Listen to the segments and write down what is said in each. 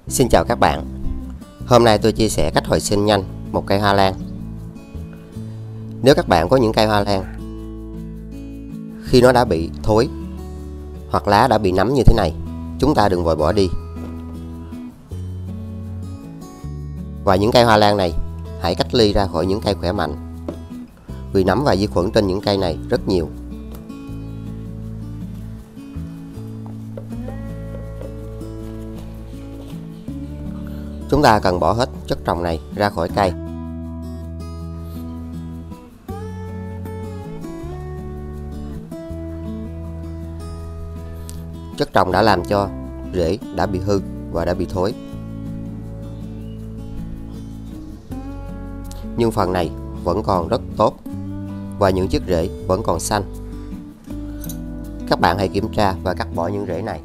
Xin chào các bạn. Hôm nay tôi chia sẻ cách hồi sinh nhanh một cây hoa lan. Nếu các bạn có những cây hoa lan khi nó đã bị thối hoặc lá đã bị nấm như thế này, chúng ta đừng vội bỏ đi. Và những cây hoa lan này hãy cách ly ra khỏi những cây khỏe mạnh, vì nấm và vi khuẩn trên những cây này rất nhiều. Chúng ta cần bỏ hết chất trồng này ra khỏi cây. Chất trồng đã làm cho rễ đã bị hư và đã bị thối. Nhưng phần này vẫn còn rất tốt và những chiếc rễ vẫn còn xanh. Các bạn hãy kiểm tra và cắt bỏ những rễ này.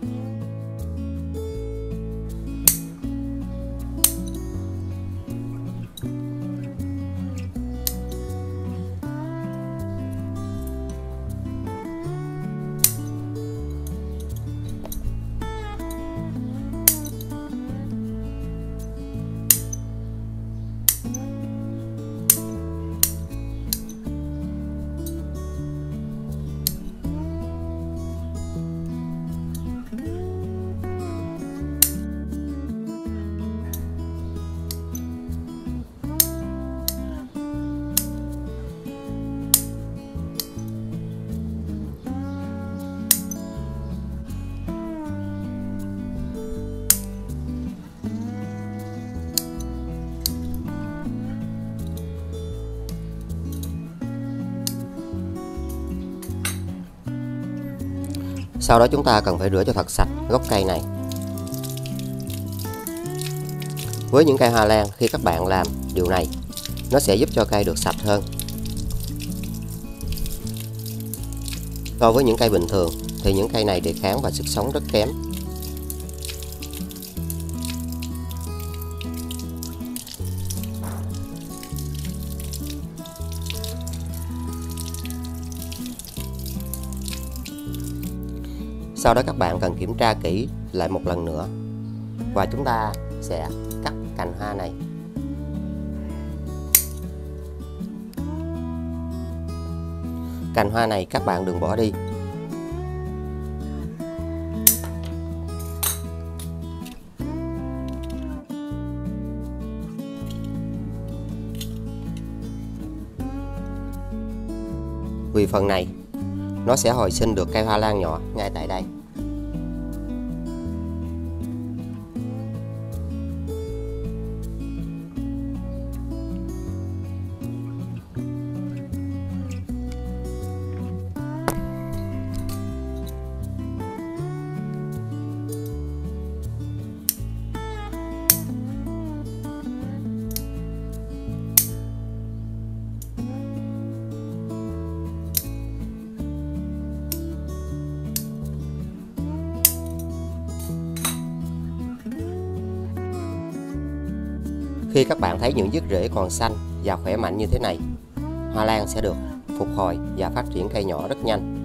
Sau đó chúng ta cần phải rửa cho thật sạch gốc cây này. Với những cây hoa lan, khi các bạn làm điều này, nó sẽ giúp cho cây được sạch hơn. So với những cây bình thường thì những cây này đề kháng và sức sống rất kém. Sau đó các bạn cần kiểm tra kỹ lại một lần nữa. Và chúng ta sẽ cắt cành hoa này. Cành hoa này các bạn đừng bỏ đi. Vì phần này nó sẽ hồi sinh được cây hoa lan nhỏ ngay tại đây. Khi các bạn thấy những chiếc rễ còn xanh và khỏe mạnh như thế này, hoa lan sẽ được phục hồi và phát triển cây nhỏ rất nhanh.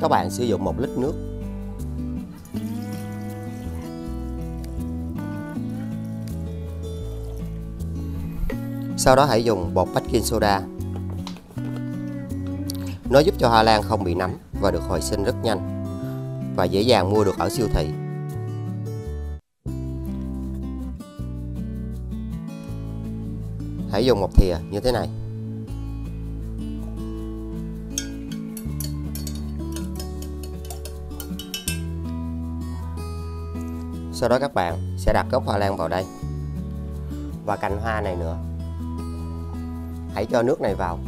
Các bạn sử dụng 1 lít nước. Sau đó hãy dùng bột baking soda. Nó giúp cho hoa lan không bị nấm và được hồi sinh rất nhanh và dễ dàng mua được ở siêu thị. Hãy dùng một thìa như thế này. Sau đó các bạn sẽ đặt gốc hoa lan vào đây và cành hoa này nữa. Hãy cho nước này vào.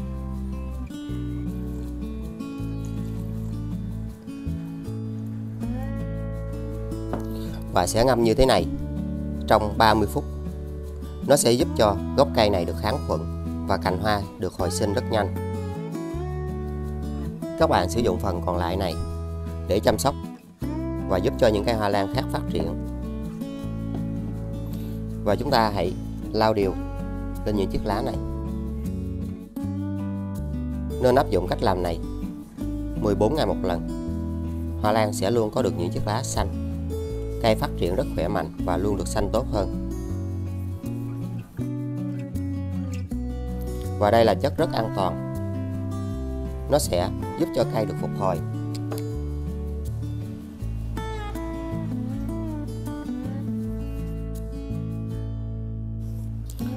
Và sẽ ngâm như thế này trong 30 phút. Nó sẽ giúp cho gốc cây này được kháng khuẩn và cành hoa được hồi sinh rất nhanh. Các bạn sử dụng phần còn lại này để chăm sóc và giúp cho những cây hoa lan khác phát triển. Và chúng ta hãy lau đều lên những chiếc lá này. Nên áp dụng cách làm này 14 ngày một lần. hoa lan sẽ luôn có được những chiếc lá xanh. Cây phát triển rất khỏe mạnh và luôn được xanh tốt hơn. Và đây là chất rất an toàn. Nó sẽ giúp cho cây được phục hồi.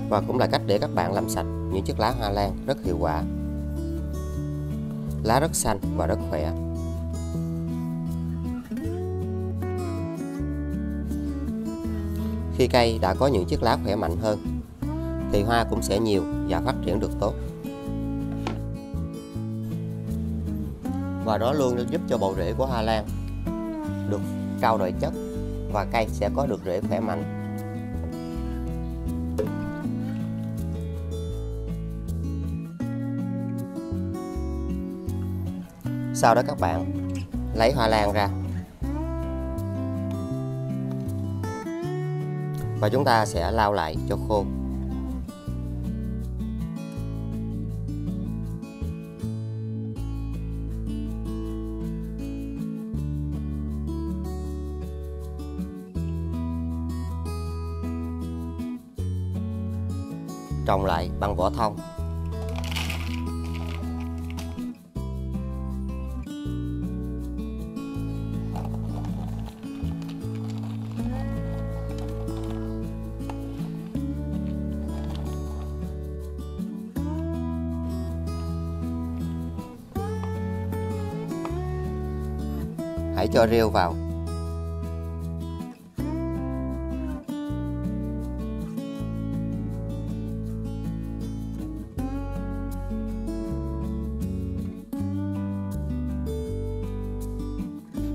Và cũng là cách để các bạn làm sạch những chiếc lá hoa lan rất hiệu quả. Lá rất xanh và rất khỏe. Khi cây đã có những chiếc lá khỏe mạnh hơn thì hoa cũng sẽ nhiều và phát triển được tốt. Và nó luôn giúp cho bộ rễ của hoa lan được trao đổi chất và cây sẽ có được rễ khỏe mạnh. Sau đó các bạn lấy hoa lan ra và chúng ta sẽ lau lại cho khô. Trồng lại bằng vỏ thông. Hãy cho rêu vào.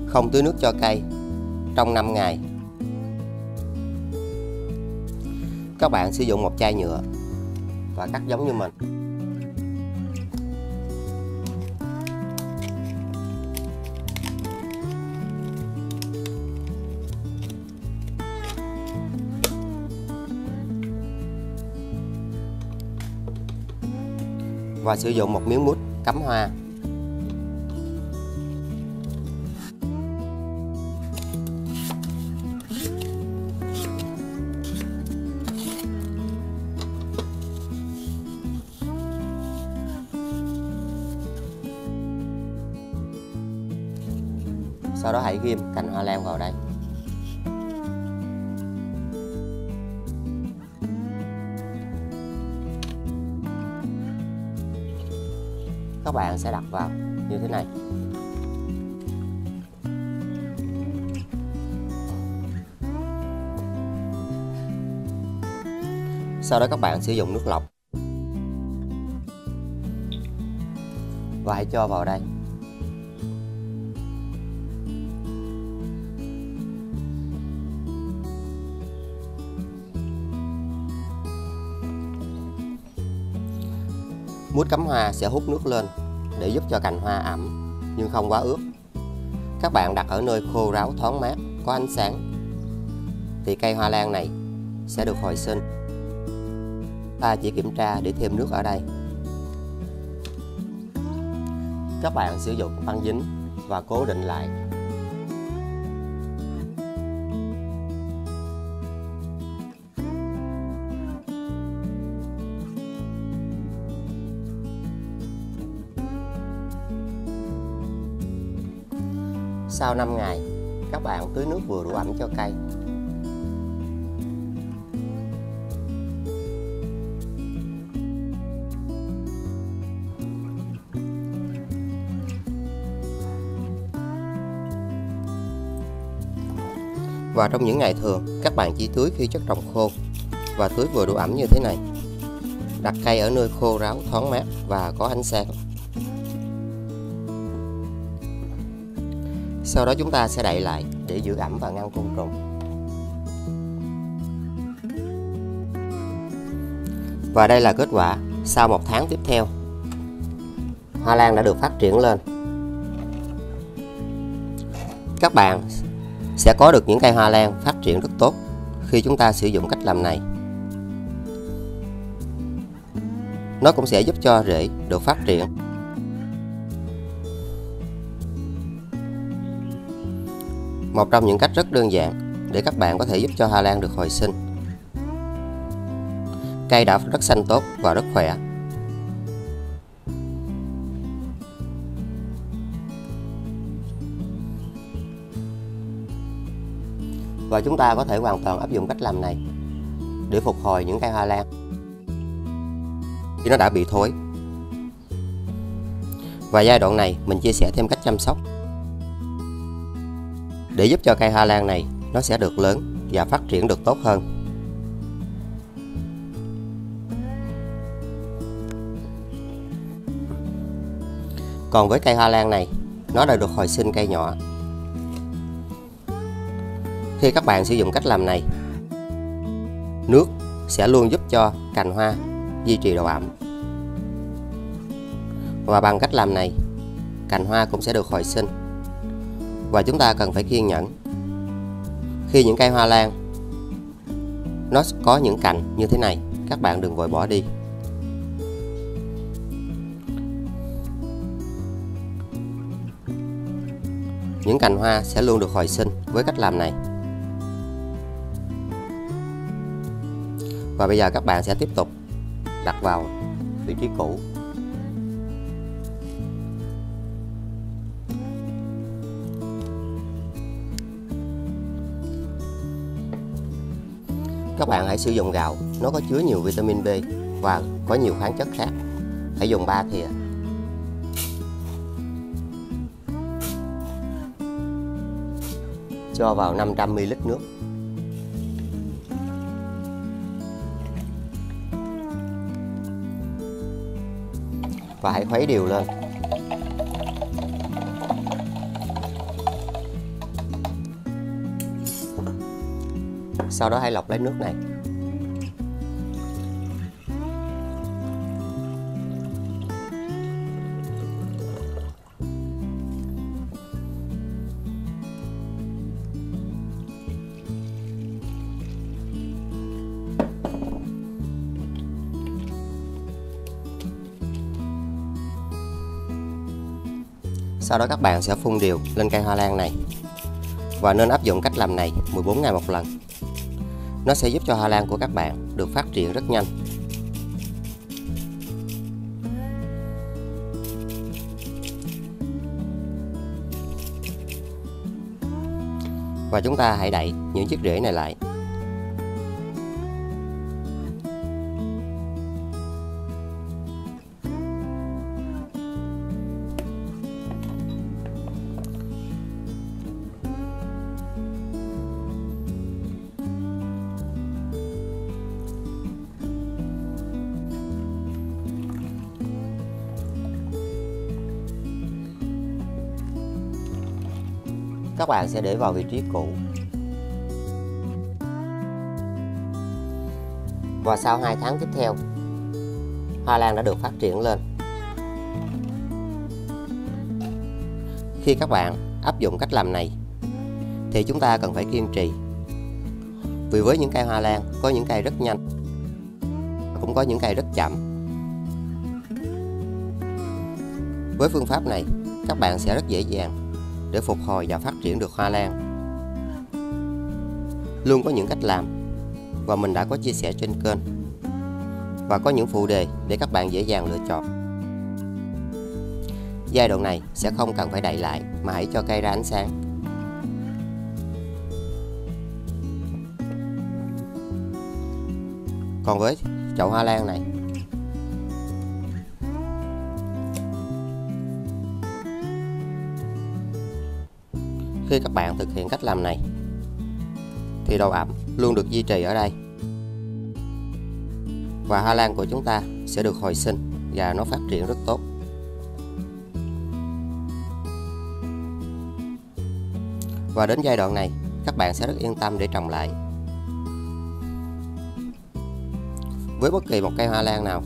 Không tưới nước cho cây trong 5 ngày. Các bạn sử dụng một chai nhựa và cắt giống như mình. Và sử dụng một miếng mút cắm hoa. Sau đó hãy ghim cành hoa lan vào đây. Các bạn sẽ đặt vào như thế này. Sau đó các bạn sử dụng nước lọc và hãy cho vào đây. Mút cắm hoa sẽ hút nước lên để giúp cho cành hoa ẩm nhưng không quá ướt. Các bạn đặt ở nơi khô ráo thoáng mát, có ánh sáng thì cây hoa lan này sẽ được hồi sinh. Ta chỉ kiểm tra để thêm nước ở đây. Các bạn sử dụng băng dính và cố định lại. Sau 5 ngày, các bạn tưới nước vừa đủ ẩm cho cây. Và trong những ngày thường, các bạn chỉ tưới khi chất trồng khô và tưới vừa đủ ẩm như thế này. Đặt cây ở nơi khô ráo, thoáng mát và có ánh sáng. Sau đó chúng ta sẽ đậy lại để giữ ẩm và ngăn côn trùng. Và đây là kết quả sau 1 tháng tiếp theo. Hoa lan đã được phát triển lên. Các bạn sẽ có được những cây hoa lan phát triển rất tốt khi chúng ta sử dụng cách làm này. Nó cũng sẽ giúp cho rễ được phát triển. Một trong những cách rất đơn giản để các bạn có thể giúp cho hoa lan được hồi sinh. Cây đã rất xanh tốt và rất khỏe. Và chúng ta có thể hoàn toàn áp dụng cách làm này để phục hồi những cây hoa lan khi nó đã bị thối. Và giai đoạn này mình chia sẻ thêm cách chăm sóc để giúp cho cây hoa lan này nó sẽ được lớn và phát triển được tốt hơn. Còn với cây hoa lan này, nó đã được hồi sinh cây nhỏ. Khi các bạn sử dụng cách làm này, nước sẽ luôn giúp cho cành hoa duy trì độ ẩm. Và bằng cách làm này, cành hoa cũng sẽ được hồi sinh. Và chúng ta cần phải kiên nhẫn. Khi những cây hoa lan nó có những cành như thế này, các bạn đừng vội bỏ đi. Những cành hoa sẽ luôn được hồi sinh với cách làm này. Và bây giờ các bạn sẽ tiếp tục đặt vào vị trí cũ. Các bạn hãy sử dụng gạo, nó có chứa nhiều vitamin B và có nhiều khoáng chất khác. Hãy dùng 3 thìa. Cho vào 500 ml nước. Và hãy khuấy đều lên. Sau đó hãy lọc lấy nước này. Sau đó các bạn sẽ phun đều lên cây hoa lan này. Và nên áp dụng cách làm này 14 ngày một lần. Nó sẽ giúp cho hoa lan của các bạn được phát triển rất nhanh. Và chúng ta hãy đậy những chiếc rễ này lại. Các bạn sẽ để vào vị trí cũ. Và sau 2 tháng tiếp theo, hoa lan đã được phát triển lên. Khi các bạn áp dụng cách làm này thì chúng ta cần phải kiên trì. Vì với những cây hoa lan, có những cây rất nhanh, cũng có những cây rất chậm. Với phương pháp này, các bạn sẽ rất dễ dàng để phục hồi và phát triển được hoa lan. Luôn có những cách làm và mình đã có chia sẻ trên kênh, và có những phụ đề để các bạn dễ dàng lựa chọn. Giai đoạn này sẽ không cần phải đậy lại mà hãy cho cây ra ánh sáng. Còn với chậu hoa lan này, khi các bạn thực hiện cách làm này thì độ ẩm luôn được duy trì ở đây, và hoa lan của chúng ta sẽ được hồi sinh và nó phát triển rất tốt. Và đến giai đoạn này các bạn sẽ rất yên tâm để trồng lại. Với bất kỳ một cây hoa lan nào,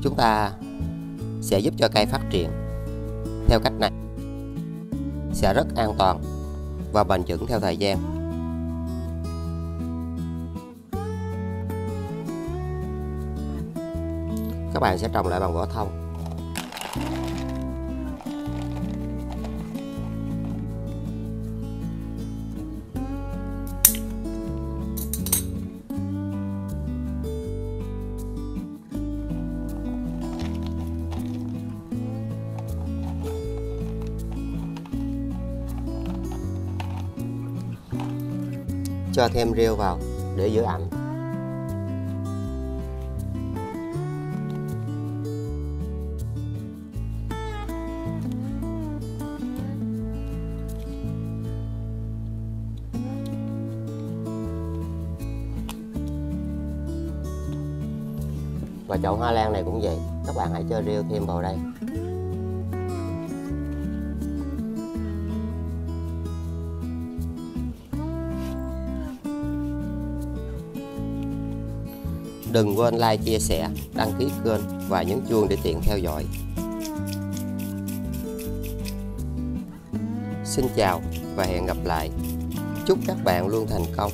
chúng ta sẽ giúp cho cây phát triển theo cách này sẽ rất an toàn và bền vững theo thời gian. Các bạn sẽ trồng lại bằng vỏ thông. cho thêm rêu vào để giữ ẩm. Và chậu hoa lan này cũng vậy, các bạn hãy cho rêu thêm vào đây. Đừng quên like, chia sẻ, đăng ký kênh và nhấn chuông để tiện theo dõi. Xin chào và hẹn gặp lại. Chúc các bạn luôn thành công.